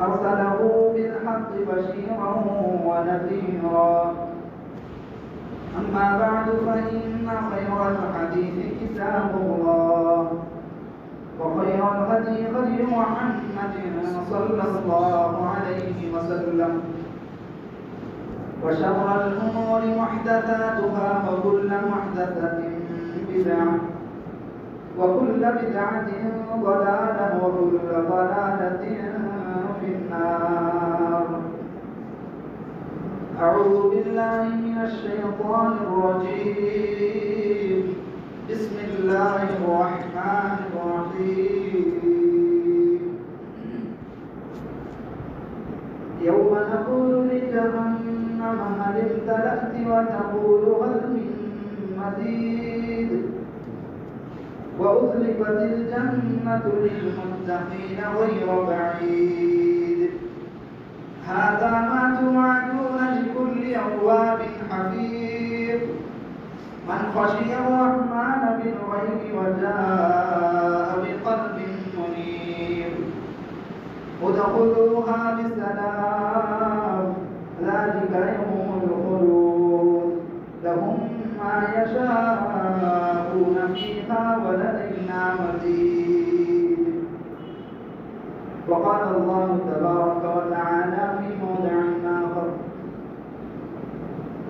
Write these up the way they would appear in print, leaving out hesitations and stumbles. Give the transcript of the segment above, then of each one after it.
أرسله بالحق بشيرا ونذيرا. أما بعد فإن خير الحديث كتاب الله وخير الهدي هدي محمد صلى الله عليه وسلم وشر الأمور محدثاتها وكل محدثة بدعة وكل بدعة ضلالة وكل ضلالة في النار. أعوذ بالله من الشيطان الرجيم. بسم الله الرحمن الرحيم. يوم نقول لجهنم هل امتلأت وتقول هل من مزيد وأزلفت الجنة للمتقين غير بعيد هذا ما توعدون لكل أواب حفيظ من خشي الرحمن بالغيب وجاء بقلب منيب ادخلوها بسلام ذلك يوم الخلود لهم ما يشاءون فيها ولدينا مزيد. وقال الله تبارك وتعالى في موضع آخر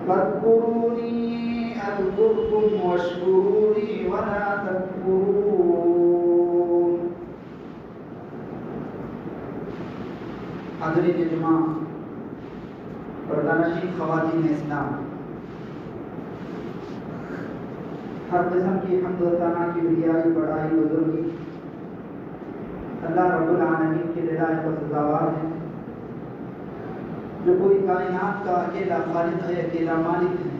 فاذكروني أذكركم واشكروا لي ولا تكفرون. حاضرین جماع، پردہ نشین خواتین اسلام، ہر قسم کی حمد و ثنا کی ریائی بڑائی بزرگی اللہ رب العالمین کے لائق و سزاوار ہے، جو پوری کائنات کا اکیلا خالق ہے، اکیلا مالک ہے۔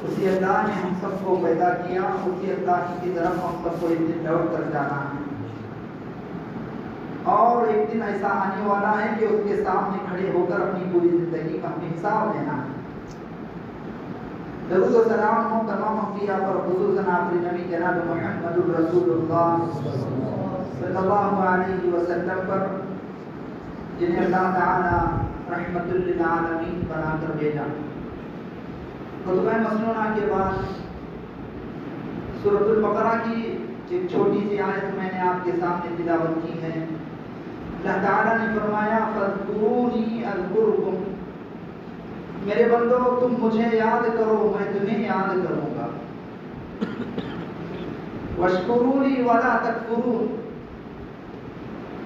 اسی اللہ نے ہم سب کو پیدا کیا، اسی اللہ کی طرف ہم سب کو ایک دن لوٹ کر جانا ہے، اور ایک دن ایسا آنے والا ہے کہ اس کے سامنے کھڑے ہو کر اپنی پوری زندگی کا ہمیں حساب لینا ہے۔ درود و سلام ہو تمام انبیاء پر، خصوصاً آخری نبی جناب محمد رسول اللہ صلی اللہ علیہ وسلم پر، جنہیں اللہ تعالی رحمت للعالمین بنا کر بھیجا۔ خطبہ مسنونہ کے بعد سورۃ البقرہ کی ایک چھوٹی سی آیت میں نے آپ کے سامنے تلاوت کی ہے۔ اللہ تعالی نے فرمایا فاذکرونی اذکرکم، میرے بندو تم مجھے یاد کرو میں تمہیں یاد کروں گا، واشکروا لی ولا تکفرون،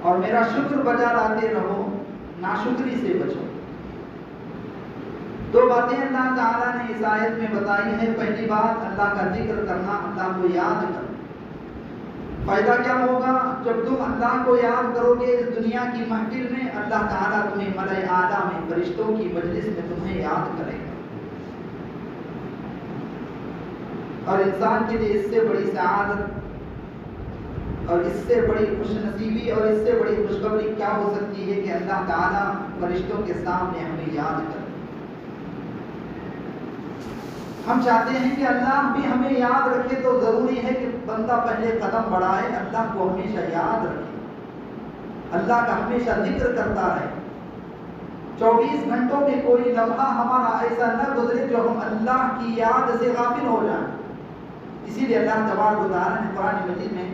اور میرا شکر بجا لاتے رہو، ناشکری سے بچو۔ دو باتیں اللہ تعالیٰ نے اس آیت میں بتائی ہے۔ پہلی بات اللہ کا ذکر کرنا، اللہ کو یاد کرنا۔ فائدہ کیا ہوگا؟ جب تم اللہ کو یاد کرو گے اس دنیا کی محفل میں، اللہ تعالیٰ تمہیں ملأ اعلیٰ میں فرشتوں کی مجلس میں تمہیں یاد کرے گا۔ اور انسان کے لیے اس سے بڑی سعادت اور اس سے بڑی خوش نصیبی اور اس سے بڑی خوشخبری کیا ہو سکتی ہے کہ اللہ تعالیٰ فرشتوں کے سامنے ہمیں یاد کرے۔ ہم چاہتے ہیں کہ اللہ بھی ہمیں یاد رکھے، تو ضروری ہے کہ بندہ پہلے قدم بڑھائے، اللہ کو ہمیشہ یاد رکھے، اللہ کا ہمیشہ ذکر کرتا رہے۔ 24 گھنٹوں میں کوئی لمحہ ہمارا ایسا نہ گزرے جو ہم اللہ کی یاد سے غافل ہو جائیں۔ اسی لیے اللہ تبارک و تعالیٰ نے قرآن مجید میں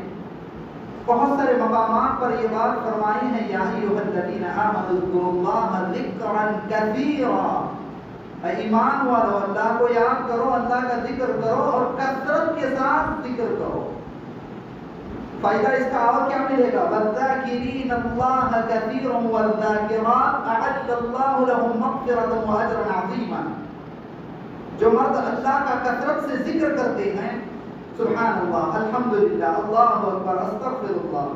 بہت سارے مقامات پر یہ بات فرمائی ہے، یا ایھا الذین آمنوا اذکروا اللہ ذکرا کثیرا، اے ایمان والو اللہ کو یاد کرو، اللہ کا ذکر کرو اور کثرت کے ساتھ ذکر کرو۔ فائدہ اس کا اور کیا ملے گا؟ والذاکرین اللہ کثیرا والذاکرات اعد اللہ لهم مغفرۃ واجرا عظیما۔ جو مرد اللہ کا کثرت سے ذکر کرتے ہیں، سبحان اللہ، الحمدللہ، اللہ اکبر، استغفر اللہ،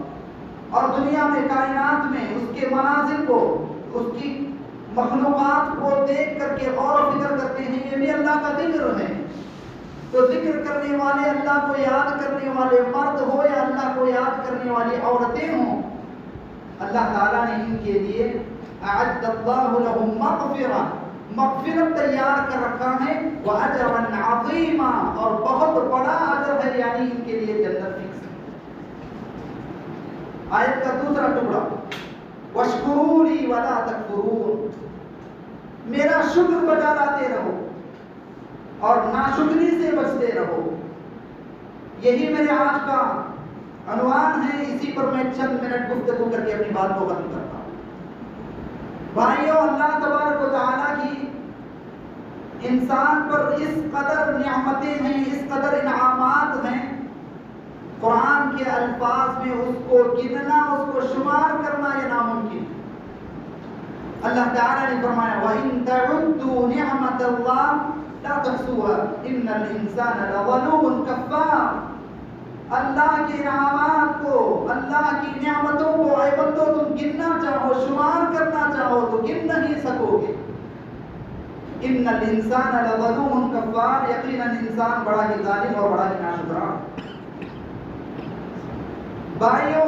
اور دنیا میں کائنات میں اس کے مناظر کو، اس کی مخلوقات کو دیکھ کر کے غور و فکر کرتے ہیں، یہ بھی اللہ کا ذکر ہے۔ تو ذکر کرنے والے، اللہ کو یاد کرنے والے مرد ہو یا اللہ کو یاد کرنے والی عورتیں ہوں، اللہ تعالیٰ نے ان کے لیے اعد اللہ لهم مغفرت تیار کر رکھا ہے، واجرا عظیما، اور بہت بڑا اجر ہے، یعنی ان کے لیے جنت فکس ہے۔ آیت کا دوسرا ٹکڑا واشکرونی ولا تکفرون، میرا شکر بجا لاتے رہو اور ناشکری سے بچتے رہو۔ یہی میرے آج کا عنوان ہے، اسی پر میں چند منٹ گفتگو کر کے اپنی بات کو ختم کرتا ہوں۔ بھائیو، اللہ تبارک و تعالیٰ کی انسان پر اس قدر نعمتیں ہیں، اس قدر انعامات ہیں، قرآن کے الفاظ میں اس کو گننا، اس کو شمار کرنا یہ ناممکن ہے۔ اللہ تعالیٰ نے فرمایا وَإِن تَعُدُّوا نِعْمَةَ اللَّهِ لَا تُحْصُوهَا إِنَّ الْإِنسَانَ لَظَلُومٌ كَفَّارٌ۔ اللہ کے انعامات کو، اللہ کی نعمتوں کو اے بندو تم گننا چاہو، شمار کرنا چاہو تو گن نہیں سکو گے۔ ان الانسان لظلوم کفار، یقیناً انسان بڑا ہی ظالم اور بڑا ہی ناشکرا۔ بھائیو،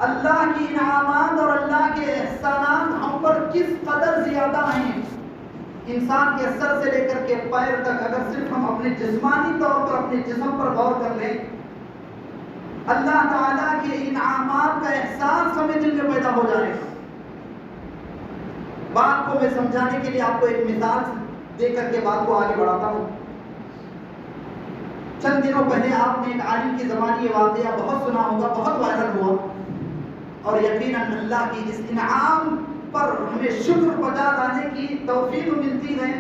اللہ کی انعامات اور اللہ کے احسانات ہم پر کس قدر زیادہ ہیں، انسان کے سر سے لے کر کے پیر تک اگر صرف ہم اپنے جسمانی طور پر اپنے جسم پر غور کر لیں، اللہ تعالیٰ کے انعامات کا احساس ہمیں دل میں پیدا ہو جائے گا۔ بات کو میں سمجھانے کے لیے آپ کو ایک مثال دے کر کے بات کو آگے بڑھاتا ہوں۔ چند دنوں پہلے آپ نے ایک عالم کی زبانی یہ واقعہ بہت سنا ہوگا، بہت وائرل ہوا، اور یقیناً اللہ کی اس انعام پر ہمیں شکر بجا لانے کی توفیق ملتی ہے۔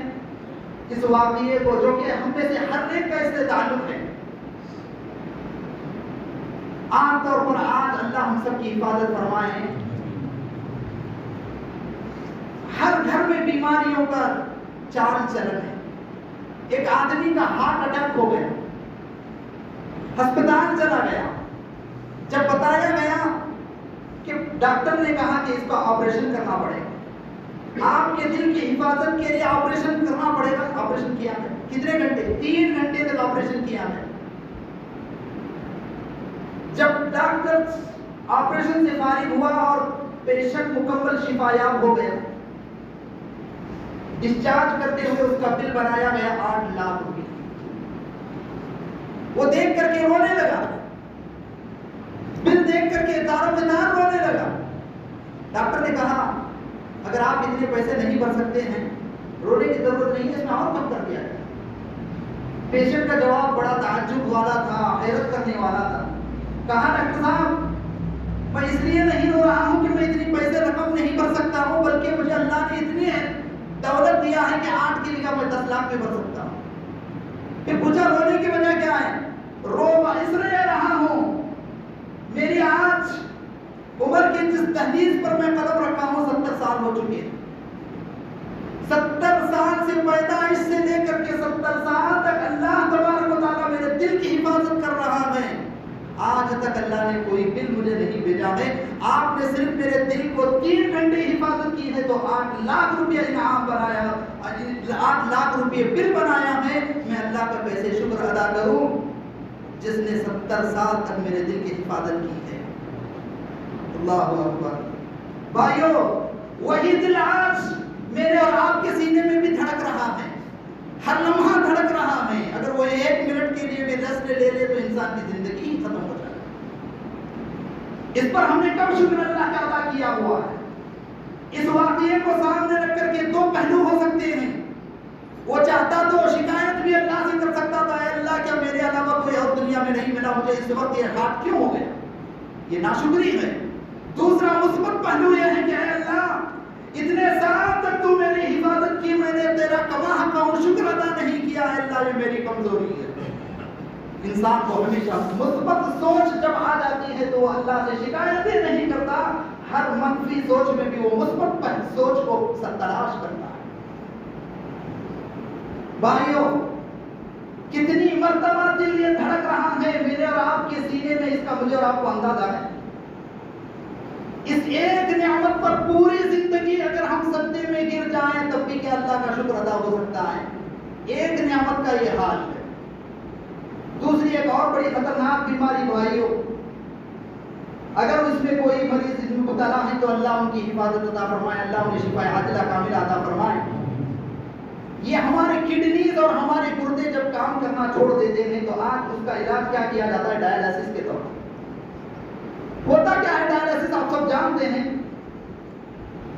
اس واقعے کو جو کہ ہم میں سے ہر ایک کا اس سے تعلق ہے، عام طور پر آج اللہ ہم سب کی حفاظت فرمائے، ہر گھر میں بیماریوں کا چال چلن ہے۔ ایک آدمی کا ہارٹ اٹیک ہو گیا، ہسپتال چلا گیا، جب بتایا گیا کہ ڈاکٹر نے کہا کہ اس کا آپریشن کرنا پڑے گا، آپ کے دل کی حفاظت کے لیے آپریشن کرنا پڑے گا۔ آپریشن کیا ہے، کتنے گھنٹے؟ 3 گھنٹے تک آپریشن کیا ہے۔ جب ڈاکٹر آپریشن سے فارغ ہوا اور پیشنٹ مکمل شفا یاب ہو گیا، ڈسچارج کرتے ہوئے اس کا بل بنایا گیا 8 لاکھ روپے۔ وہ دیکھ کر کے رونے لگا، بل دیکھ کر کے دار و دینار رونے لگا۔ ڈاکٹر نے کہا اگر آپ اتنے پیسے نہیں بھر سکتے ہیں، رونے کی ضرورت نہیں ہے، اس میں اور کم کر دیا گیا۔ پیشنٹ کا جواب بڑا تعجب والا تھا، حیرت کرنے والا تھا۔ کہا ڈاکٹر صاحب میں اس لیے نہیں رو رہا ہوں کہ میں اتنی پیسے رقم نہیں بھر سکتا ہوں، بلکہ مجھے اللہ نے اتنی دولت دیا ہے کہ 8 کی جگہ میں 10 لاکھ میں بھر سکتا ہوں۔ پھر پوچھا رونے کی وجہ کیا ہے؟ رو اس لیے رہا ہوں، میری آج عمر کی جس تحدیث پر میں قدم رکھا ہوں 70 سال ہو چکے ہیں۔ 70 سال سے پیدائش سے لے کر کے 70 سال تک اللہ تبارک و تعالیٰ میرے دل کی حفاظت کر رہا ہے۔ آج تک اللہ نے کوئی بل مجھے نہیں بھیجا ہے۔ آپ نے صرف میرے دل کو 3 گھنٹے حفاظت کی ہے تو 8 لاکھ روپیہ انعام بنایا، 8 لاکھ روپیہ بل بنایا ہے۔ میں اللہ کا کیسے شکر ادا کروں جس نے 70 سال تک میرے دل کی حفاظت کی ہے۔ اللہ اکبر۔ بھائیو، وہی دل آج میرے اور آپ کے سینے میں بھی دھڑک رہا ہے، ہر لمحہ دھڑک رہا ہے۔ اگر وہ 1 منٹ کے لیے بھی ریسٹ لے لے تو انسان کی زندگی ہی ختم ہو جائے۔ اس پر ہم نے کب شکر اللہ کا ادا کیا ہوا ہے؟ اس واقعے کو سامنے رکھ کر کے 2 پہلو ہو سکتے ہیں۔ وہ چاہتا تو شکایت بھی اللہ سے کر سکتا تھا، اے اللہ کیا میرے علاوہ کوئی اور دنیا میں نہیں ملا مجھے اس وقت یہ ہاتھ کیوں ہو گیا؟ یہ ناشکری ہے۔ دوسرا مثبت پہلو یہ ہے کہ اے اللہ اتنے سال تک تو میری حفاظت کی، میں نے تیرا کما حقا ہوں شکر ادا نہیں کیا، اے اللہ یہ میری کمزوری ہے۔ انسان کو ہمیشہ مثبت سوچ جب آ جاتی ہے تو وہ اللہ سے شکایتیں نہیں کرتا، ہر منفی سوچ میں بھی وہ مثبت سوچ کو تلاش کرتا ہے۔ بھائیو، کتنی مرتبہ دل یہ دھڑک رہا ہے میرے اور آپ کے سینے میں، اس کا مجھے اور آپ کو اندازہ ہے۔ اس ایک نعمت پر پوری زندگی اگر ہم سجدے میں گر جائیں تب بھی کیا اللہ کا شکر ادا ہو سکتا ہے؟ ایک نعمت کا یہ حال ہے۔ دوسری ایک اور بڑی خطرناک بیماری بھائیو، اگر اس میں کوئی مریض مبتلا ہے تو اللہ ان کی حفاظت عطا فرمائے، اللہ انہیں شفا عاجلہ کاملہ عطا فرمائے۔ یہ ہمارے کڈنیز اور ہمارے گردے جب کام کرنا چھوڑ دیتے ہیں تو آج اس کا علاج کیا کیا جاتا ہے؟ ڈائلیسس کے طور پر۔ ہوتا کیا ہے ڈائلیسس؟ آپ سب جانتے ہیں،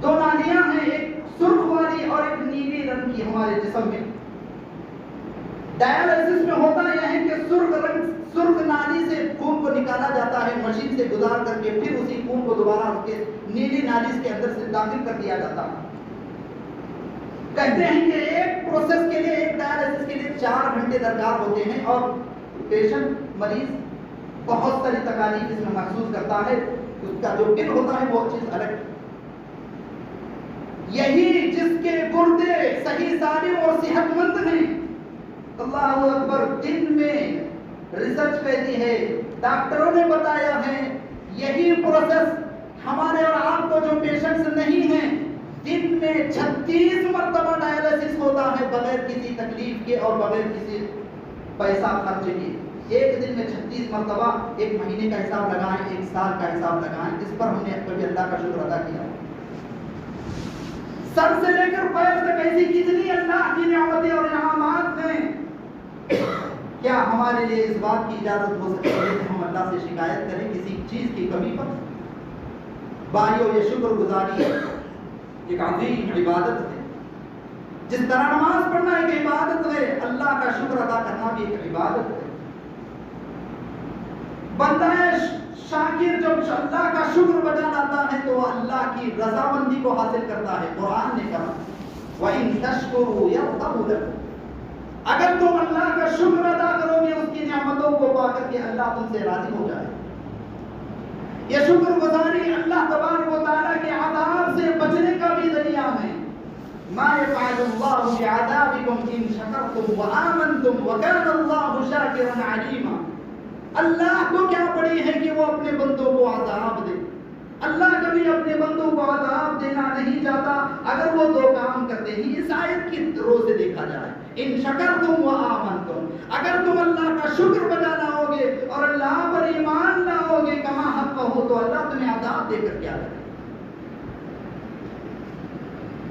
دو نالیاں ہیں، ایک سرخ والی اور ایک نیلی رنگ کی ہمارے جسم میں۔ ڈائلسس میں ہوتا یہ ہے کہ سرخ نالی سے خون کو نکالا جاتا ہے مشین سے گزار کر کے، پھر اسی خون کو دوبارہ اس کے نیلی نالی کے اندر سے داخل کر دیا جاتا ہے۔ کہتے ہیں کہ ایک پروسیس کے لیے، ایک ڈائلسس کے لیے 4 گھنٹے درکار ہوتے ہیں، اور پیشنٹ مریض بہت ساری تکالیف اس میں محسوس کرتا ہے، اس کا جو بل ہوتا ہے وہ چیز الگ۔ یہی جس کے گردے صحیح سالم اور صحت مند ہیں، اللہ اکبر، دن میں ریسرچ کہتی ہے، ڈاکٹروں نے بتایا ہے، یہی پروسیس ہمارے اور آپ کو جو پیشنٹس نہیں ہیں، دن میں 36 مرتبہ ڈائلسس ہوتا ہے بغیر کسی تکلیف کے اور بغیر کسی پیسہ خرچ کے۔ ایک دن میں 36 مرتبہ، ایک مہینے کا حساب لگائیں، ایک سال کا حساب لگائیں، اس پر ہم نے کبھی اللہ کا شکر ادا کیا؟ سر سے لے کر پیر تک ایسی کتنی اللہ کی نعمتیں اور انعامات ہیں، کیا ہمارے لیے اس بات کی اجازت ہو سکتی ہے کہ ہم اللہ سے شکایت کریں کسی چیز کی کمی پر؟ بھائیو، یہ شکر گزاری ایک عظیم عبادت ہے۔ جس طرح نماز پڑھنا ایک عبادت ہے، اللہ کا شکر ادا کرنا بھی ایک عبادت ہے۔ بندہ شاکر جب اللہ کا شکر بجا لاتا ہے تو وہ اللہ کی رضامندی کو حاصل کرتا ہے۔ قرآن نے کہا وَإِن تَشْكُرُوا يَرْضَهُ لَكُمْ، اگر تم اللہ کا شکر ادا کرو گے اس کی نعمتوں کو پا کر کے اللہ تم سے راضی ہو جائے۔ یہ شکر گزاری اللہ تبارک و تعالیٰ کے عذاب سے بچنے کا بھی ذریعہ ہے۔ مَا يَفْعَلُ اللَّهُ بِعَذَابِكُمْ إِن شَكَرْتُمْ وَآمَنْتُمْ وَكَانَ اللَّهُ شَاكِرًا عَلِيمًا۔ اللہ کو کیا پڑی ہے کہ وہ اپنے بندوں کو عذاب دے؟ اللہ کبھی اپنے بندوں کو عذاب دینا نہیں چاہتا اگر وہ 2 کام کرتے ہیں۔ اس آیت کی روح سے دیکھا جائے، ان شکرتم وآمنتم، اگر تم اللہ کا شکر بجا لاؤ گے اور اللہ پر ایمان لاؤ گے کما حق ہو، تو اللہ تمہیں عذاب دے کر کیا کرے؟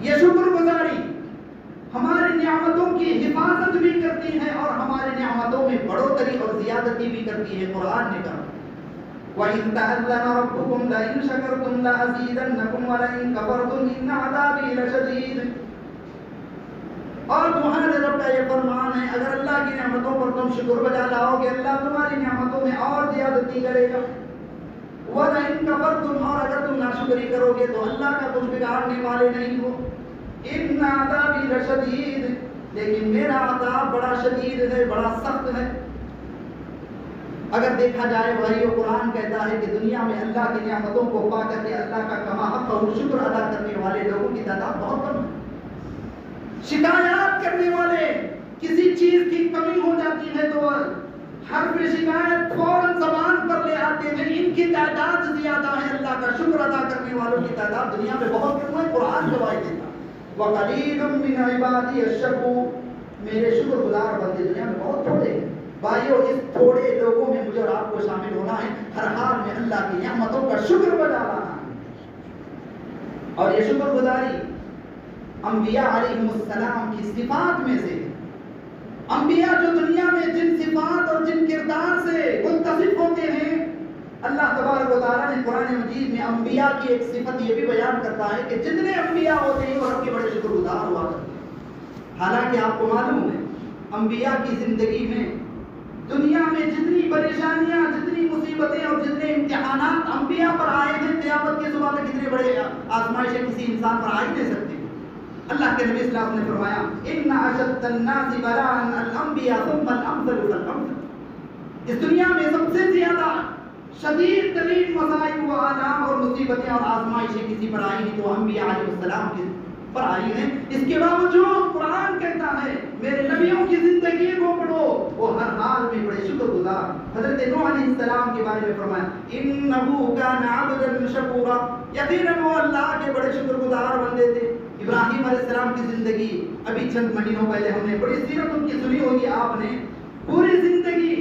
یہ شکر گزاری ہماری نعمتوں کی حفاظت بھی کرتی ہے اور ہماری نعمتوں میں بڑھوتری اور زیادتی بھی کرتی ہے۔ قرآن نے کہا وَإِذْ تَأَذَّنَ رَبُّكُمْ لَئِن شَكَرْتُمْ لَأَزِيدَنَّكُمْ وَلَئِن كَفَرْتُمْ إِنَّ عَذَابِي لَشَدِيدٌ۔ اور تمہارے رب کا یہ فرمان ہے، اگر اللہ کی نعمتوں پر تم شکر بجا لاؤ گے اللہ تمہاری نعمتوں میں اور زیادتی کرے گا۔ وَلَئِن كَفَرْتُمْ، اور اگر تم ناشکری کرو گے تو اللہ کا کچھ بگاڑنے والے نہیں ہو۔ ان عذابی لشدید، لیکن میرا عذاب بڑا شدید ہے، بڑا سخت ہے۔ اگر دیکھا جائے بھائیو، قرآن کہتا ہے کہ دنیا میں اللہ کی نعمتوں کو پا کر کے اللہ کا کما حق اور شکر ادا کرنے والے لوگوں کی تعداد بہت کم ہے۔ شکایات کرنے والے، کسی چیز کی کمی ہو جاتی ہے تو حرف شکایت فوراً زبان پر لے آتے ہیں، ان کی تعداد زیادہ ہے۔ اللہ کا شکر ادا کرنے والوں کی تعداد دنیا میں بہت کم ہے۔ قرآن گواہی دیتا وَقَلِيلٌ مِّنْ عِبَادِيَ الشَّكُورُ، میرے شکر گزار بندے دنیا میں بہت تھوڑے ہیں۔ بھائیو، اس تھوڑے لوگوں میں مجھے اور آپ کو شامل ہونا ہے، ہر حال میں اللہ کی نعمتوں کا شکر بجا لانا ہے۔ اور یہ شکر گزاری انبیاء علیہم السلام کی صفات میں سے، انبیاء جو دنیا میں جن صفات اور جن کردار سے متصف ہوتے ہیں، اللہ تبارک و تعالیٰ نے قرآن مجید میں انبیاء کی ایک صفت یہ بھی بیان کرتا ہے کہ جتنے انبیاء ہوتے ہیں وہ رب کے بڑے شکر گزار ہوا کرتے ہیں۔ حالانکہ آپ کو معلوم ہے انبیاء کی زندگی میں دنیا میں جتنی پریشانیاں، جتنی مصیبتیں اور جتنے امتحانات انبیاء پر آئے ہیں، قیامت کے صبح تک اتنے بڑے آزمائشیں کسی انسان پر آ ہی نہیں سکتی۔ اللہ کے نبی صلی اللہ علیہ وسلم نے فرمایا ان اشد الناس بلاء الانبیاء ثم الامثل فالامثل، اس دنیا میں سب سے زیادہ شدید ترین مصائب و آلام اور مصیبتیں اور آزمائشیں کسی پر آئی ہیں تو انبیاء علیہ السلام کی پر آئی ہیں۔ اس کے باوجود قرآن کہتا ہے میرے نبیوں کی زندگی کو پڑھو، وہ ہر حال میں بڑے شکر گزار۔ حضرت نوح علیہ السلام کے بارے میں فرمایا انہ کان عبدا شکورا، یقیناً وہ اللہ کے بڑے شکر گزار بندے تھے۔ ابراہیم علیہ السلام کی زندگی ابھی چند مہینوں پہلے ہم نے بڑی سیرت ان کی سنی ہوگی آپ نے، پوری زندگی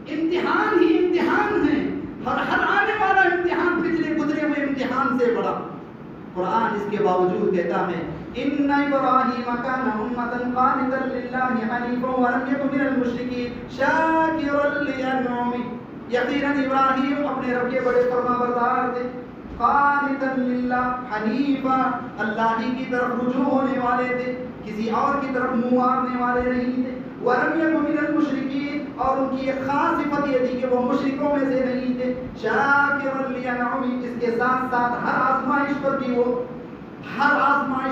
امتحان ہی امتحان ہے، اور ہر آنے والا امتحان پچھلے گزرے ہوئے امتحان سے بڑا۔ قرآن اس کے باوجود کہتا ہے ان ابراہیم کان امۃ قانتا للہ حنیفا ولم یکن من المشرکین شاکرا لانعمہ، یقیناً ابراہیم اپنے رب کے بڑے فرما بردار تھے، قانتا للہ حنیفا، اللہ ہی کی طرف رجوع ہونے والے تھے، کسی اور کی طرف منہ مارنے والے نہیں تھے۔ وَلَمْ يَكُنْ مِنَ الْمُشْرِكِينَ، اور ان کی ایک خاص صفت یہ تھی کہ وہ مشرکوں میں سے نہیں تھے۔ شَاكِرًا لِأَنْعُمِهِ، اس کے ساتھ ساتھ ہر آزمائش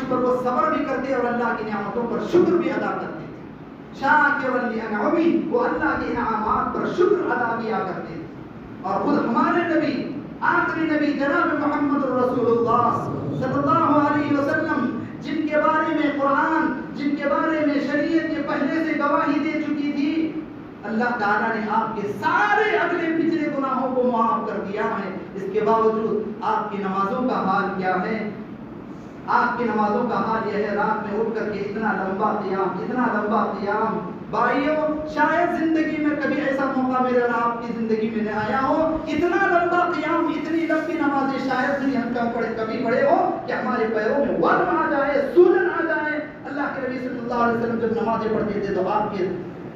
پر وہ صبر بھی کرتے اور اللہ کی نعمتوں پر شکر بھی ادا کرتے تھے۔ شَاكِرًا لِأَنْعُمِهِ، وہ اللہ کے انعامات پر شکر ادا کیا کرتے تھے۔ اور خود ہمارے نبی، آخری نبی جناب محمد رسول اللہ صلی اللہ علیہ وسلم، جن کے بارے میں قرآن، جن کے بارے میں شریعت کے پہلے سے گواہی دے چکی تھی، اللہ تعالیٰ نے آپ کے سارے اگلے پچھلے گناہوں کو معاف کر دیا ہے۔ اس کے باوجود آپ کی نمازوں کا حال کیا ہے؟ آپ کی نمازوں کا حال یہ ہے، رات میں اٹھ کر کے اتنا لمبا قیام۔ بھائیو، شاید زندگی میں کبھی ایسا موقع میرے اور آپ کی زندگی میں نہ آیا ہو، اتنا لمبا قیام، اتنی لمبی نمازیں شاید نہیں ہم کبھی پڑھے ہو کہ ہمارے پیروں میں ورم آ جائے، سولن آ جائے۔ اللہ کے نبی صلی اللہ علیہ وسلم جب نمازیں پڑھتے تھے تو آپ کے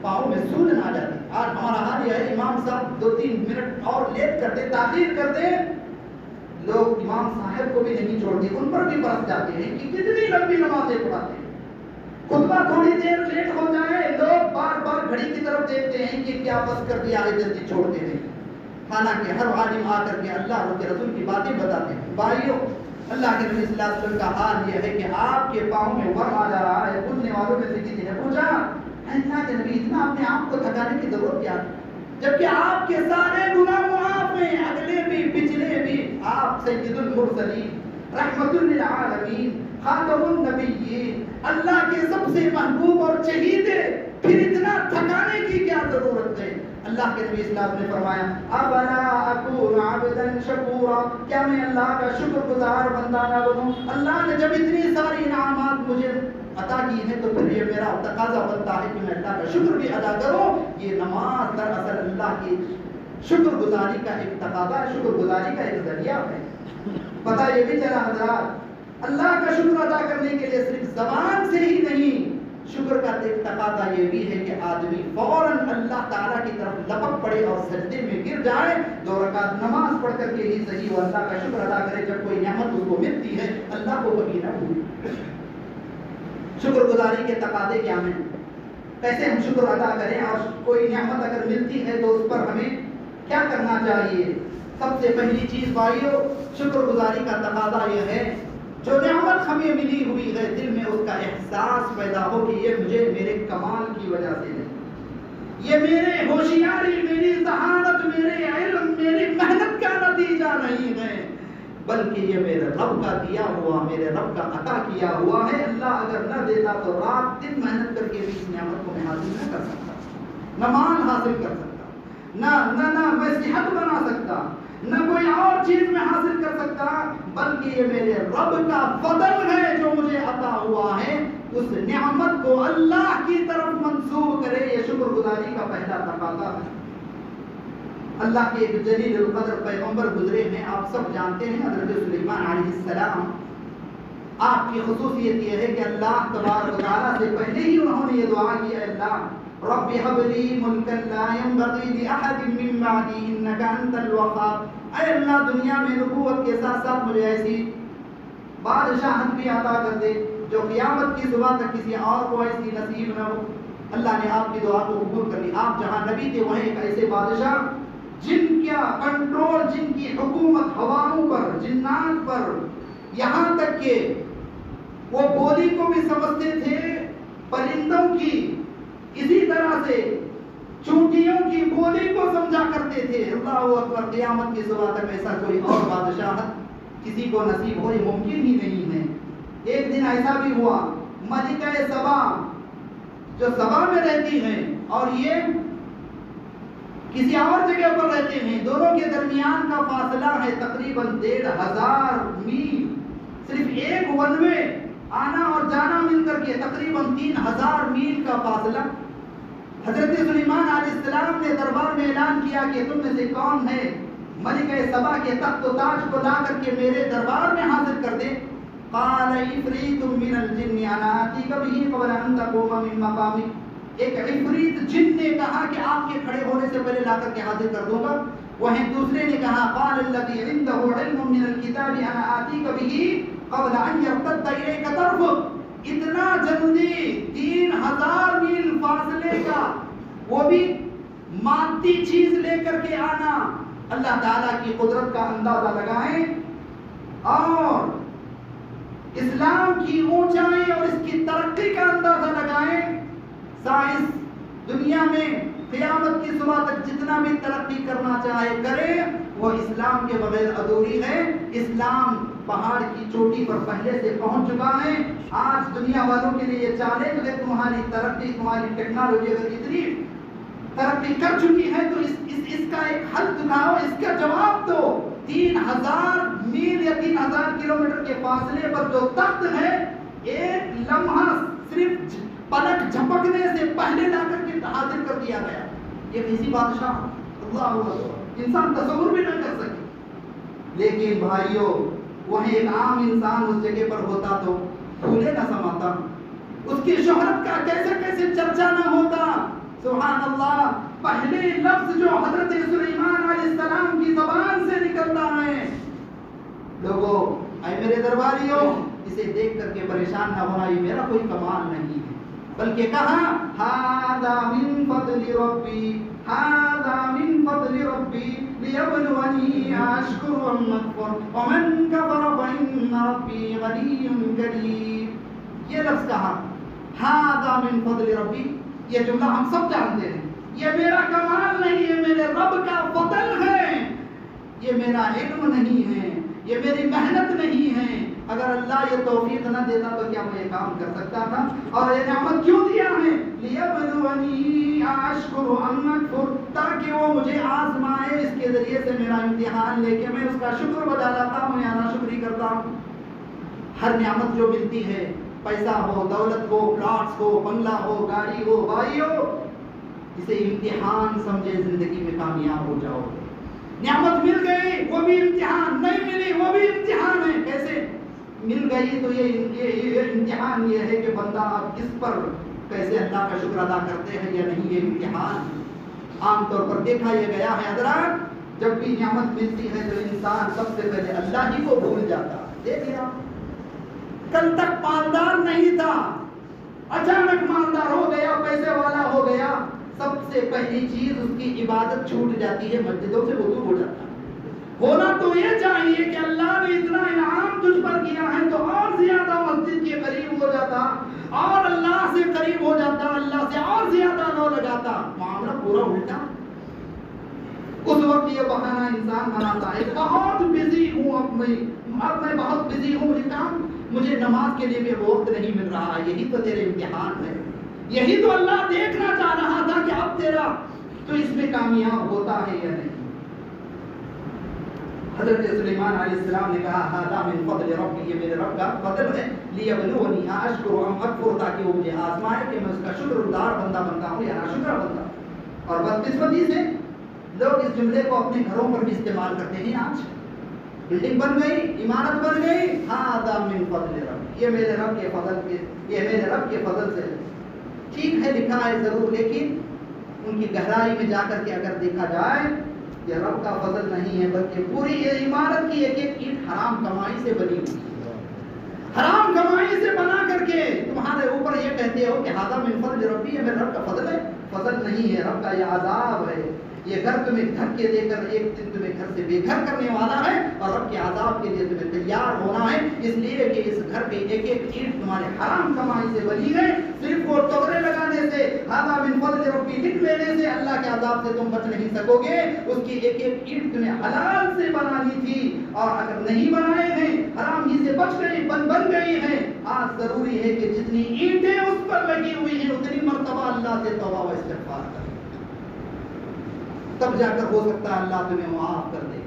پاؤں میں سولن آ جاتی۔ آج ہمارا حال یہ ہے، امام صاحب 2-3 منٹ اور لیٹ کرتے، تاخیر کرتے، لوگ امام صاحب کو بھی نہیں چھوڑتے، ان پر بھی برس جاتے ہیں کہ کتنی لمبی نمازیں پڑھاتے ہیں۔ خطبہ تھوڑی دیر لیٹ ہو جائے، لوگ بار بار گھڑی کی طرف دیکھتے ہیں کہ کیا بس کر دیا ہے، جلدی چھوڑتے ہیں۔ حالانکہ ہر عالم آ کر کے اللہ اور کے رسول کی باتیں بتاتے ہیں۔ بھائیو، اللہ کے نبی صلی اللہ علیہ وسلم کا حال یہ ہے کہ آپ کے پاؤں میں ورم آ جا رہا ہے۔ پوچھنے والوں میں سے کسی نے پوچھا، اللہ کے نبی اتنا اپنے آپ کو تھکانے کی ضرورت کیا ہے، جبکہ آپ کے سارے گناہ معاف ہیں، اگلے بھی پچھلے بھی۔ آپ سید المرسلین، رحمت للعالمین، خاتم النبیین، اللہ کے سب سے محبوب اور چہیدے، پھر اتنا تھکانے کی کیا ضرورت ہے؟ اللہ کے نبی اسلام نے فرمایا، افلا اکون عبدا شکورا، کیا میں اللہ کا شکر گزار بندہ نہ بنوں؟ اللہ نے جب اتنی ساری انعامات مجھے عطا کی ہے تو پھر یہ میرا تقاضا بنتا ہے کہ میں اللہ کا شکر بھی ادا کروں۔ یہ نماز دراصل اللہ کی شکر گزاری کا ایک تقاضا، شکر گزاری کا ایک ذریعہ ہے۔ پتہ یہ بھی چلا حضرات، اللہ کا شکر ادا کرنے کے لیے صرف زبان سے ہی نہیں، شکر کا ایک تقاضا یہ بھی ہے کہ آدمی فوراً اللہ تعالیٰ کی طرف لپک پڑے اور سجدے میں گر جائے، 2 رکعت نماز پڑھ کر کے ہی صحیح وہ اللہ کا شکر ادا کرے۔ جب کوئی نعمت اس کو ملتی ہے، اللہ کو کبھی نہ بھولے۔ شکر گزاری کے تقاضے کیا ہیں؟ کیسے ہم شکر ادا کریں؟ اور کوئی نعمت اگر ملتی ہے تو اس پر ہمیں کیا کرنا چاہیے؟ سب سے پہلی چیز بھائیو، شکر گزاری کا تقاضا یہ ہے، جو نعمت ہمیں ملی ہوئی ہے، دل میں اس کا احساس پیدا ہو کہ یہ مجھے میرے کمال کی وجہ سے نہیں، یہ میرے ہوشیاری، میری ذہانت، میرے علم، میری محنت کا نتیجہ نہیں ہے، بلکہ یہ میرے رب کا دیا ہوا، میرے رب کا عطا کیا ہوا ہے۔ اللہ اگر نہ دیتا تو رات دن محنت کر کے بھی اس نعمت کو میں حاصل نہ کر سکتا، نہ مال حاصل کر سکتا، نہ میں صحت بنا سکتا، نہ کوئی اور چیز میں حاصل کر سکتا، بلکہ یہ میرے رب کا فضل ہے جو مجھے عطا ہوا ہے۔ اس نعمت کو اللہ کی طرف منسوب کرے، یہ شکر گزاری کا پہلا تقاضا ہے۔ اللہ کے ایک جلیل القدر پیغمبر گزرے ہیں، آپ سب جانتے ہیں، حضرت سلیمان علیہ السلام۔ آپ کی خصوصیت یہ ہے کہ اللہ تبارک و تعالیٰ سے پہلے ہی انہوں نے یہ دعا کی، اے اللہ رب هب لي ملكا لا ينبغي لأحد من بعدي إنك أنت الوهاب، اے اللہ دنیا میں نبوت کے ساتھ ساتھ مجھے ایسی بادشاہت بھی عطا کر دے جو قیامت کی صبح تک کسی اور کو ایسی نصیب نہ ہو۔ اللہ نے آپ کی دعا کو قبول کر لی۔ آپ جہاں نبی تھے وہیں ایک ایسے بادشاہ جن کا کنٹرول، جن کی حکومت ہواؤں پر، جنات پر، یہاں تک کہ وہ بولی کو بھی سمجھتے تھے پرندوں کی، اسی طرح سے چونٹیوں کی بولی کو سمجھا کرتے تھے۔ اللہ اکبر، قیامت کی صبح تک ایسا کوئی اور بادشاہت کسی کو نصیب ہو، یہ ممکن ہی نہیں ہے۔ ایک دن ایسا بھی ہوا، ملکہ سبا جو سبا میں رہتی ہیں اور یہ کسی اور جگہ پر رہتے ہیں، دونوں کے درمیان کا فاصلہ ہے تقریباً 1500 میل، صرف ایک ون وے آنا اور جانا مل کر کے تقریباً 3000 میل کا فاصلہ۔ حضرت سلیمان علیہ السلام نے دربار میں اعلان کیا کہ تم میں سے کون ہے ملکہ سبا کے تخت و تاج کو لا کر کے میرے دربار میں حاضر کر دے۔ قال عفریت من الجن انا آتیک بہ قبل ان تقوم من مقامک، ایک عفریت جن نے کہا کہ آپ کے کھڑے ہونے سے پہلے لا کر کے حاضر کر دوں گا۔ وہیں دوسرے نے کہا قال الذی عنده علم من الكتاب انا آتیک به قبل ان يرتد الیک طرفک، اتنا جلدی 3000 میل فاصلے کا وہ بھی مادی چیز لے کر کے آنا، اللہ تعالیٰ کی قدرت کا اندازہ لگائیں اور اسلام کی اونچائی اور اس کی ترقی کا اندازہ لگائیں۔ سائنس دنیا میں قیامت کی صبح تک جتنا بھی ترقی کرنا چاہے کرے، وہ اسلام کے بغیر ادھوری ہے۔ اسلام پہاڑ کی چوٹی پر پہلے سے پہنچ چکا ہے۔ آج دنیا والوں کے لیے یہ چیلنج ہے، تمہاری ترقی، تمہاری ٹیکنالوجی اگر اتنی ترقی کر چکی ہے تو اس کا ایک حل دکھاؤ، اس کا جواب دو۔ 3000 میل یا 3000 کلومیٹر کے فاصلے پر جو تخت ہے، ایک لمحہ صرف پلک جھپکنے سے پہلے لا کر کے حاضر کر دیا گیا۔ یہ کسی بادشاہ، اللہ اکبر، انسان تصور بھی نہ کر سکے۔ لیکن بھائیوں، وہیں ایک عام انسان اس جگہ پر ہوتا تو پھولے نہ سماتا، اس کی شہرت کا کیسے کیسے چرچا نہ ہوتا۔ سبحان اللہ، پہلے لفظ جو حضرت سلیمان علیہ السلام کی زبان سے نکلتا ہے، لوگوں اے میرے درباریوں، اسے دیکھ کر کے پریشان نہ ہونا، یہ میرا کوئی کمال نہیں ہے، بلکہ کہا ھذا من فضل ربی، ھذا من فضل ربی لیبلونی اشکر ام اکفر ومن کفر فإن ربی غنی کریم۔ یہ لفظ کہا ھذا من فضل ربی، یہ جملہ ہم سب جانتے ہیں، یہ میرا کمال نہیں ہے، میرے رب کا فضل ہے، یہ میرا علم نہیں ہے، یہ میری محنت نہیں ہے۔ اگر اللہ یہ توفیق نہ دیتا تو کیا میں یہ کام کر سکتا تھا؟ اور یہ نعمت کیوں دیا ہے؟ لیبلونی اشکر ام اکفر، تاکہ وہ مجھے آزمائے، اس کے ذریعے سے میرا امتحان لے کے میں اس کا شکر بجا لاتا ہوں یا ناشکری کرتا ہوں۔ ہر نعمت جو ملتی ہے، پیسہ ہو، دولت ہو، پلاٹس ہو، بنگلہ ہو، گاڑی ہو، بھائی ہو، اسے امتحان سمجھے، زندگی میں کامیاب ہو جاؤ۔ نعمت مل گئی وہ بھی امتحان، نہیں ملی وہ بھی امتحان ہے۔ کیسے مل گئی تو یہ امتحان یہ ہے کہ بندہ اب اس پر کیسے اللہ کا شکر ادا کرتے ہیں یا نہیں، یہ امتحان عام طور پر دیکھا یہ گیا ہے حضرات، جب بھی نعمت ملتی ہے تو انسان سب سے پہلے اللہ ہی کو بھول جاتا۔ دیکھیے کل تک مالدار نہیں تھا، اچانک مالدار ہو گیا، پیسے والا ہو گیا، سب سے پہلی چیز اس کی عبادت چھوٹ جاتی ہے، مسجدوں سے وضو ہو جاتا ہے۔ ہونا تو یہ چاہیے کہ اللہ نے اتنا انعام تجھ پر کیا ہے تو اور زیادہ مسجد کے قریب ہو جاتا، اور اللہ سے قریب ہو جاتا، اللہ سے اور زیادہ لو لگاتا۔ معاملہ پورا الٹا۔ اس وقت یہ بہانہ انسان بناتا ہے، بہت بزی ہوں، اب میں بہت بزی ہوں، مجھے نماز کے لیے بھی وقت نہیں مل رہا۔ یہی تو تیرے امتحان ہے، یہی تو اللہ دیکھنا چاہ رہا تھا کہ اب تیرا تو اس میں کامیاب ہوتا ہے یا نہیں۔ حضرت سلیمان علیہ السلام نے کہا ھذا من فضل ربی، یہ میرے رب کا فضل ہے، لیبلونی اشکر ام اکفر، تاکہ وہ مجھے آزمائے کہ میں اس کا شکر گزار بندہ بنتا ہوں یا ناشکرا بندہ۔ اور بدقسمتی سے لوگ اس جملے کو اپنے گھروں پر بھی استعمال کرتے ہیں۔ آج بلڈنگ بن گئی، عمارت بن گئی، ھذا من فضل ربی، یہ میرے رب کے فضل کے، یہ میرے رب کے فضل سے۔ ٹھیک ہے لکھا ہے ضرور، لیکن ان کی گہرائی میں جا کر کے اگر دیکھا جائے، یہ رب کا فضل نہیں ہے، بلکہ پوری یہ عمارت کی ایک ایک اینٹ حرام کمائی سے بنی ہوئی ہے۔ حرام کمائی سے بنا کر کے تمہارے اوپر یہ کہتے ہو کہ ھذا من فضل ربی، یہ میرے رب کا فضل ہے؟ فضل نہیں ہے، رب کا یہ عذاب ہے۔ یہ گھر تمہیں دھکے دے کر ایک دن تمہیں گھر سے بے گھر کرنے والا ہے، اور رب کے عذاب کے لیے تمہیں تیار ہونا ہے، اس لیے کہ اس گھر کی ایک ایک اینٹ تمہارے حرام کمائی سے بنی ہے۔ صرف وہ ٹوکرے لگانے سے، ھذا من فضل ربی لکھ لینے سے اللہ کے عذاب سے تم بچ نہیں سکو گے۔ اس کی ایک ایک اینٹ تمہیں حلال سے بنانی تھی، اور اگر نہیں بنائے ہیں، حرام ہی سے بچ گئی، بن گئی ہیں، آج ضروری ہے کہ جتنی اینٹیں اس پر لگی ہوئی ہیں اتنی مرتبہ اللہ سے توبہ و استغفار کریں، تب جا کر ہو سکتا ہے اللہ تمہیں معاف کر دے۔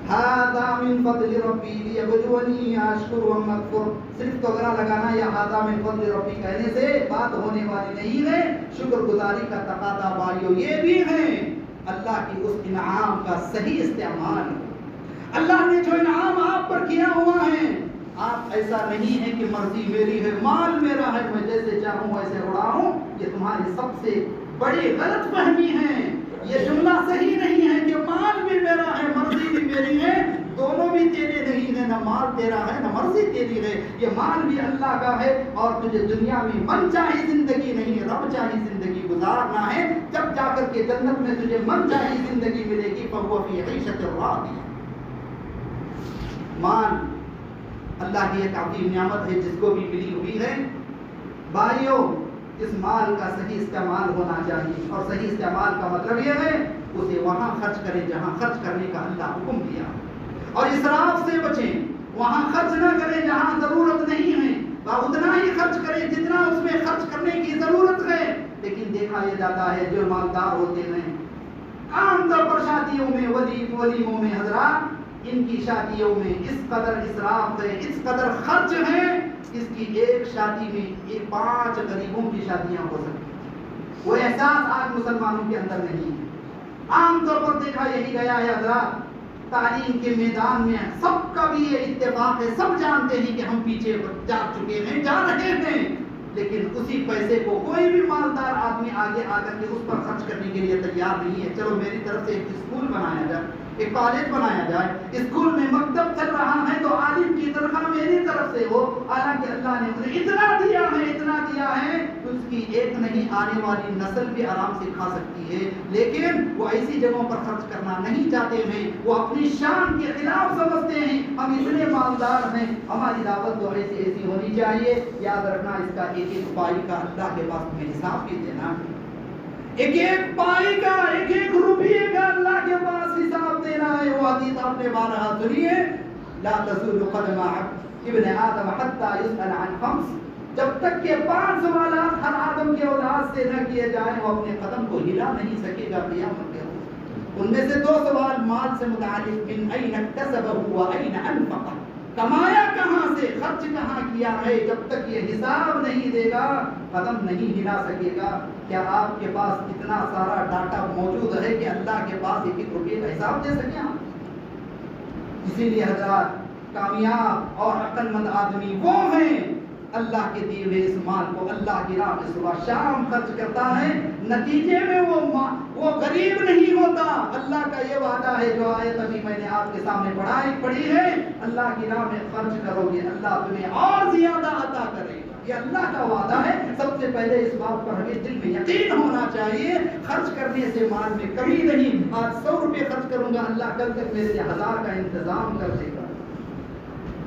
ھذا من فضل ربی لیبلونی اشکر ام اکفر، صرف توغرا لگانا یا ھذا من فضل ربی کہنے سے بات ہونے والی نہیں ہے۔ شکر گزاری کا تقاضا بھائیو یہ بھی ہے اللہ کی اس انعام کا صحیح استعمال۔ اللہ نے جو انعام آپ پر کیا ہوا ہے، آپ ایسا نہیں ہے کہ مرضی میری ہے، مال میرا ہے، میں جیسے چاہوں ویسے اڑاؤں، یہ تمہاری سب سے بڑی غلط فہمی ہے۔ یہ جملہ صحیح نہیں ہے کہ مال بھی میرا ہے مرضی بھی میری ہے، دونوں بھی تیرے نہیں ہے، نہ مال تیرا ہے نہ مرضی تیری ہے، یہ مال بھی اللہ کا ہے، اور تجھے دنیا میں من چاہی زندگی نہیں رب چاہی زندگی گزارنا ہے، جب جا کر کے جنت میں تجھے من چاہی زندگی ملے گی فَهُوَ فِي عِيشَةٍ رَاضِيَةٍ۔ مال اللہ کی ایک عظیم نعمت ہے جس کو بھی ملی ہوئی ہے، بھائیو اس مال کا صحیح استعمال ہونا چاہیے، اور صحیح استعمال کا مطلب یہ ہے اسے وہاں خرچ کریں جہاں خرچ کرنے کا اللہ حکم دیا، اور اسراف سے بچیں، وہاں خرچ نہ کریں جہاں ضرورت نہیں ہے، اتنا ہی خرچ کریں جتنا اس میں خرچ کرنے کی ضرورت ہے۔ لیکن دیکھا یہ جاتا ہے جو مالدار ہوتے ہیں عام طور پر شادیوں میں ولیموں میں حضرات، ان کی شادیوں میں اس قدر اسراف ہے، اس قدر خرچ ہے، اس کی ایک شادی میں 5 غریبوں کی شادیاں ہو سکتی ہیں۔ وہ احساس آج مسلمانوں کے اندر نہیں ہے۔ عام طور پر دیکھا یہی گیا ہے حضرات، تعلیم کے میدان میں سب کا بھی یہ اتفاق ہے، سب جانتے ہیں کہ ہم پیچھے جا چکے ہیں، جا رہے ہیں، لیکن اسی پیسے کو کوئی بھی مالدار آدمی آگے آ کر کے اس پر خرچ کرنے کے لیے تیار نہیں ہے۔ چلو میری طرف سے ایک اسکول بنایا جائے، ایک کالج بنایا جائے، اسکول میں مکتب چل رہا ہے تو عالم کی تنخواہ میری طرف سے ہو، حالانکہ اللہ نے مجھے اتنا دیا ہے اس کی ایک نہیں آنے والی نسل بھی آرام سے کھا سکتی ہے، لیکن وہ ایسی جگہوں پر خرچ کرنا نہیں چاہتے ہیں، وہ اپنی شان کے خلاف سمجھتے ہیں ہم اتنے مالدار ہیں، ہماری دعوت تو ایسی ہونی چاہیے۔ یاد رکھنا اس کا ایک ایک پائی کا اللہ کے پاس میں حساب بھی دینا، ایک ایک پائی کا، ایک ایک روپیے کا اللہ کے پاس حساب دینا ہے۔ وہ حدیث آپ نے بارہا سنیے، لا تزول قدم ابن آدم حتی یسأل عن 5، جب تک کہ 5 سوالات ہر آدم کے اولاد سے نہ کیے جائیں وہ اپنے قدم کو ہلا نہیں سکے گا قیامت کے روز۔ ان میں سے 2 سوال مال سے متعلق، من این اکتسبہ و این انفقہ، کمایا کہاں سے، خرچ کہاں کیا ہے، جب تک یہ حساب نہیں دے گا قدم نہیں ہلا سکے گا۔ کیا آپ کے پاس اتنا سارا ڈاٹا موجود ہے کہ اللہ کے پاس ایک ایک روپے کا حساب دے سکیں آپ؟ اسی لیے حضرات کامیاب اور عقل مند آدمی وہ ہیں اللہ کے دیے ہوئے اس مال کو اللہ کی راہ میں صبح شام خرچ کرتا ہے، نتیجے میں وہ غریب نہیں ہوتا۔ اللہ کا یہ وعدہ ہے جو آیت ابھی میں نے آپ کے سامنے پڑھی ہے، اللہ کی راہ میں خرچ کرو گے اللہ تمہیں اور زیادہ عطا کرے گا، یہ اللہ کا وعدہ ہے۔ سب سے پہلے اس بات پر ہمیں دل میں یقین ہونا چاہیے، خرچ کرنے سے مال میں کمی نہیں، آج 100 روپے خرچ کروں گا اللہ کل تک میرے لیے 1000 کا انتظام کر دے گا،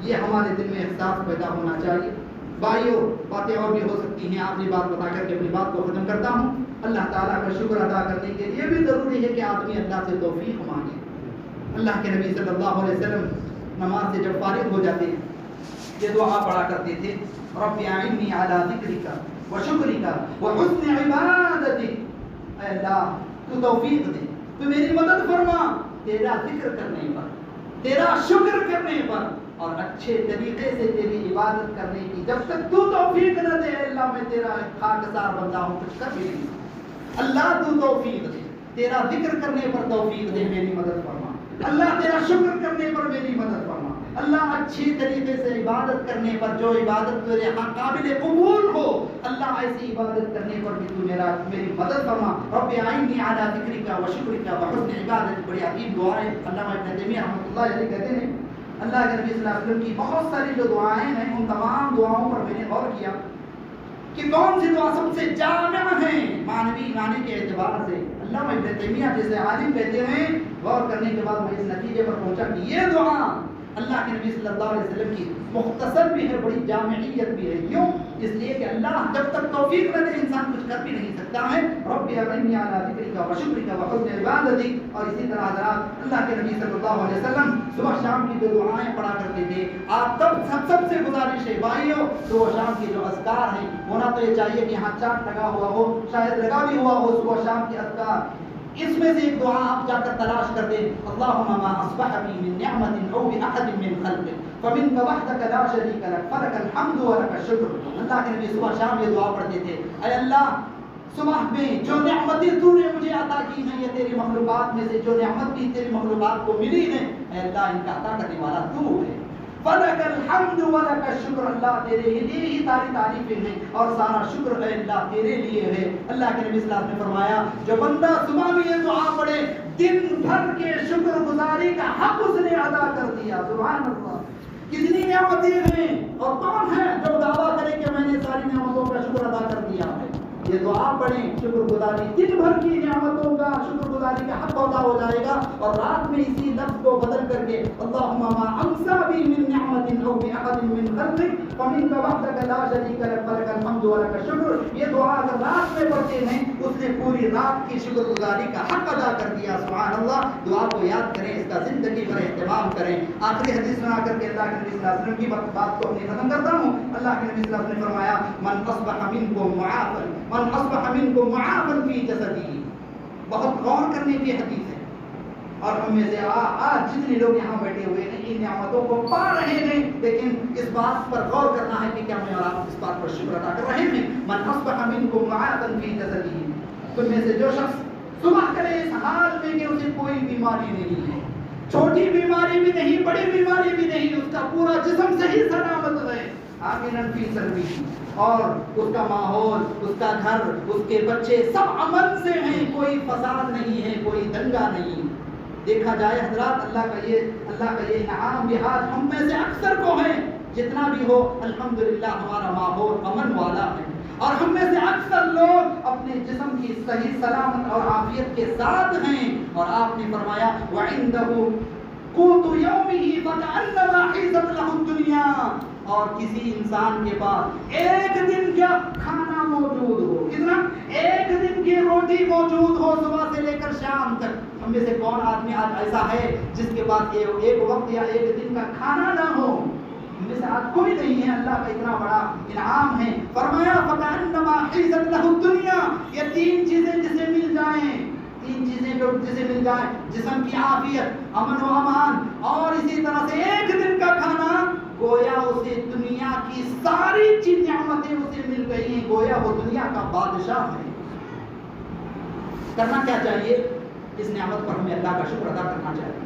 یہ ہمارے دل میں احساس پیدا ہونا چاہیے۔ بھائیو باتیں اور بھی ہو سکتی ہیں، آخری بات بتا کر کے اپنی بات کو ختم کرتا ہوں۔ اللہ تعالیٰ کا شکر ادا کرنے کے لیے بھی ضروری ہے کہ آدمی اللہ سے توفیق مانگے۔ اللہ کے نبی صلی اللہ علیہ وسلم نماز سے جب فارغ ہو جاتے یہ دعا پڑھا کرتے تھے، رب اعنی علی ذکرک و شکرک و حسن عبادتک، اے اللہ تو توفیق دے، تو میری مدد فرما تیرا ذکر کرنے پر، تیرا شکر کرنے پر، اور اچھے طریقے سے تیری عبادت کرنے کی۔ جب تک تو توفیق نہ دے اللہ میں تیرا خاکسار بندہ ہوں، کچھ کر بھی نہیں سکتا۔ اللہ تو توفیق دے، تیرا ذکر کرنے پر توفیق دے، میری مدد فرما اللہ، تیرا شکر کرنے پر میری مدد فرما اللہ، اچھی طریقے سے عبادت کرنے پر، جو عبادت تیرے قابل قبول ہو اللہ، ایسی عبادت کرنے پر بھی تو میری مدد فرما۔ رب اعنی علی ذکرک و شکرک و حسن عبادتک، بڑی عظیم دعا ہے۔ علامہ ابن تیمیہ رحمۃ اللہ علیہ کہتے ہیں اللہ کے نبی صلی اللہ علیہ وسلم کی بہت ساری جو دعائیں ہیں ان تمام دعاؤں پر میں نے غور کیا کہ کون سی دعا سب سے جامع ہے معنوی معنی کے اعتبار سے۔ علامہ ابن تیمیہ جیسے عالم کہتے ہیں، غور کرنے کے بعد میں اس نتیجے پر پہنچا کہ یہ دعا اللہ کے نبی صلی اللہ علیہ وسلم کی مختصر بھی ہے، بڑی جامعیت بھی ہے۔ کیوں؟ اس لیے کہ اللہ جب تک توفیق نہ دے انسان کچھ کر بھی نہیں سکتا ہے۔ رب اعنی علی ذکرک و شکرک و حسن عبادتک، اور اسی طرح حضرات اللہ کے نبی صلی اللہ علیہ وسلم صبح شام کی جو دعائیں پڑھا کرتے تھے، آپ تب سب سے گزارش ہے بھائیو، صبح شام کی جو اذکار ہیں، ہونا تو یہ چاہیے کہ یہاں چارٹ لگا ہوا ہو، شاید لگا بھی ہوا ہو، صبح شام کی اذکار، اس میں سے ایک دعا آپ جا کر تلاش کر دیں، اللہم ما اصبح بی من نعمت او باحد من خلقک فمنک وحدک لا شریک لک فلک الحمد ولک الشکر۔ اللہ کے نبی صبح شام یہ دعا پڑھتے تھے، اے اللہ صبح میں جو نعمتیں تو نے مجھے عطا کی ہیں، یہ تیری مخلوقات میں سے جو نعمت بھی تیری مخلوقات کو ملی ہے، اے اللہ ان کا عطا کرنے والا تو ہے، وَلَكَ الْحَمْدُ وَلَكَ الشُّكْرُ، اللہ تیرے لیے ہی ساری تعریفیں ہیں اور سارا شکر ہے اللہ تیرے لیے ہے۔ اللہ کے نبی صلی اللہ علیہ وسلم نے فرمایا جو بندہ صبح میں یہ دعا پڑھے دن بھر کے شکر گزاری کا حق اس نے ادا کر دیا۔ سبحان اللہ، کتنی نعمتیں ہیں، اور کون ہے جو دعویٰ کرے کہ میں نے ساری نعمتوں کا شکر ادا کر دیا ہے؟ یہ دعا پڑھیں شکر گزاری، دن بھر کی نعمتوں کا شکر گزاری کا حق ادا ہو جائے گا، اور رات میں اسی لفظ کو بدل کر کے اللہم ما امسا بی من نعمت او باحد من خلقک فمنک وحدک لا شریک لک فلک الحمد ولک الشکر، یہ دعا اگر رات میں پڑھتے ہیں اس نے پوری رات کی شکر گزاری کا حق ادا کر دیا۔ سبحان اللہ، دعا کو یاد کریں، اس کا زندگی پر اہتمام کریں۔ آخری حدیث سنا کر کے اللہ کے نبی صلی اللہ علیہ وسلم کی بات کو اپنی ختم کرتا ہوں۔ اللہ کے نبی صلی اللہ علیہ وسلم نے فرمایا من اصبح منکم معافا فی جسدہ، بہت غور کرنے کی حدیث ہے، اور ہم میں سے آج جتنے لوگ یہاں بیٹھے ہوئے ہیں ان نعمتوں کو پا رہے ہیں، لیکن اس بات پر غور کرنا ہے کہ کیا میں اور آپ اس بات پر شکر ادا کر رہے ہیں؟ من اصبح منکم معافا فی جسدہ، تم میں سے جو شخص صبح کرے اس حال میں کہ اسے کوئی بیماری نہیں ہے، چھوٹی بیماری بھی نہیں، بڑی بیماری بھی نہیں، اس کا پورا جسم صحیح سلامت ہے، آمناً فی سربی، اور اس کا ماحول، اس کا گھر، اس کے بچے سب امن سے ہیں، کوئی فساد نہیں ہے، کوئی دنگا نہیں۔ دیکھا جائے حضرات، اللہ کا یہ انعام بھی آج ہم میں سے اکثر کو ہے، جتنا بھی ہو الحمدللہ ہمارا ماحول امن والا ہے، اور ہم میں سے اکثر لوگ اپنے جسم کی صحیح سلامت اور عافیت کے ساتھ ہیں، اور آپ نے فرمایا وَعِندَهُ قُوتُ يَوْمِهِ فَكَأَنَّمَا حِيزَتْ لَهُ الدُّنْيَا، اور کسی انسان کے پاس ایک دن کا کھانا موجود ہو، کتنا؟ ایک دن کی روٹی موجود ہو صبح سے لے کر شام تک۔ ہم میں سے کون آدمی آج ایسا ہے جس کے پاس ایک وقت یا ایک دن کا کھانا نہ ہو؟ ہم میں سے آج کوئی نہیں ہے، اللہ کا اتنا بڑا انعام ہے۔ فرمایا فَكَأَنَّمَا حِيزَتْ لَهُ الدُّنْيَا، یہ تین چیزیں جسے مل جائیں، تین چیزیں جو جسے مل جائیں، جسم کی عافیت، امن و امان، اور اسی طرح سے ایک دن کا کھانا، گویا اسے دنیا کی ساری چیز نعمتیں اسے مل گئی ہیں، گویا وہ دنیا کا بادشاہ ہے۔ کرنا کیا چاہیے؟ اس نعمت پر ہمیں اللہ کا شکر ادا کرنا چاہیے۔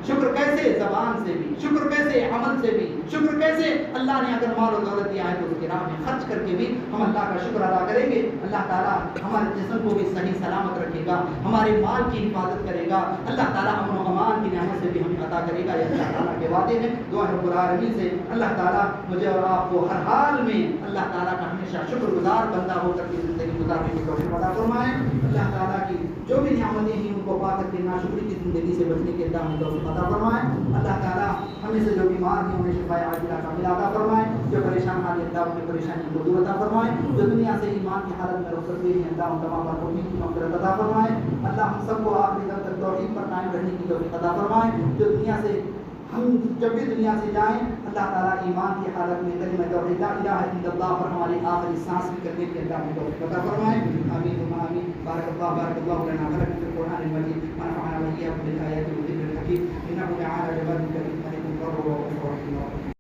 شکر کیسے؟ زبان سے بھی، شکر کیسے؟ عمل سے بھی، شکر کیسے؟ اللہ نے اگر مال و دولت دیا ہے تو اس کی راہ میں خرچ کر کے بھی ہم اللہ کا شکر ادا کریں گے، اللہ تعالیٰ ہمارے جسم کو بھی صحیح سلامت رکھے گا، ہمارے مال کی حفاظت کرے گا، اللہ تعالیٰ امن و امان کی نعمت سے بھی ہمیں عطا کرے گا، یہ اللہ تعالیٰ کے وعدے ہیں۔ دعا ہے رب العالمین سے اللہ تعالیٰ مجھے اور آپ کو ہر حال میں اللہ تعالیٰ کا ہمیشہ شکر گزار بندہ ہو کر کے زندگی گزارنے کی توفیق عطا فرمائے۔ اللہ تعالیٰ کی جو بھی نعمتیں ہیں ان کو پا کر کے ناشکری کی زندگی سے بچنے کے اللہ ہمیں توفیق عطا فرمائے۔ اللہ تعالیٰ ہمیں سے جو بیمار ہیں انہیں شفاء عاجلہ کاملہ عطا فرمائے، جو پریشان حال اللہ اپنی پریشانی کو دور عطا فرمائے، جو دنیا سے ایمان کی حالت میں رخصت ہوئے ہیں اللہ ان تمام پر توفیق کی مغفرت عطا فرمائے۔ اللہ ہم سب کو آخری دم تک توحید پر قائم رہنے کی توفیق عطا فرمائے۔ جو دنیا سے ہم جب بھی دنیا سے جائیں اللہ تعالیٰ ایمان کی حالت میں کلمہ توحید لا الہ الا اللہ پر ہماری آخری سانس بھی کرنے کی اللہ ہمیں توفیق عطا فرمائے۔ آمین ثم آمین۔ بارک اللہ لنا ولکم فی القرآن المجید ونفعنا وإياکم بالآیات والذکر الحکیم، إنه تعالى جواد كريم حليم بر وغفور رحيم۔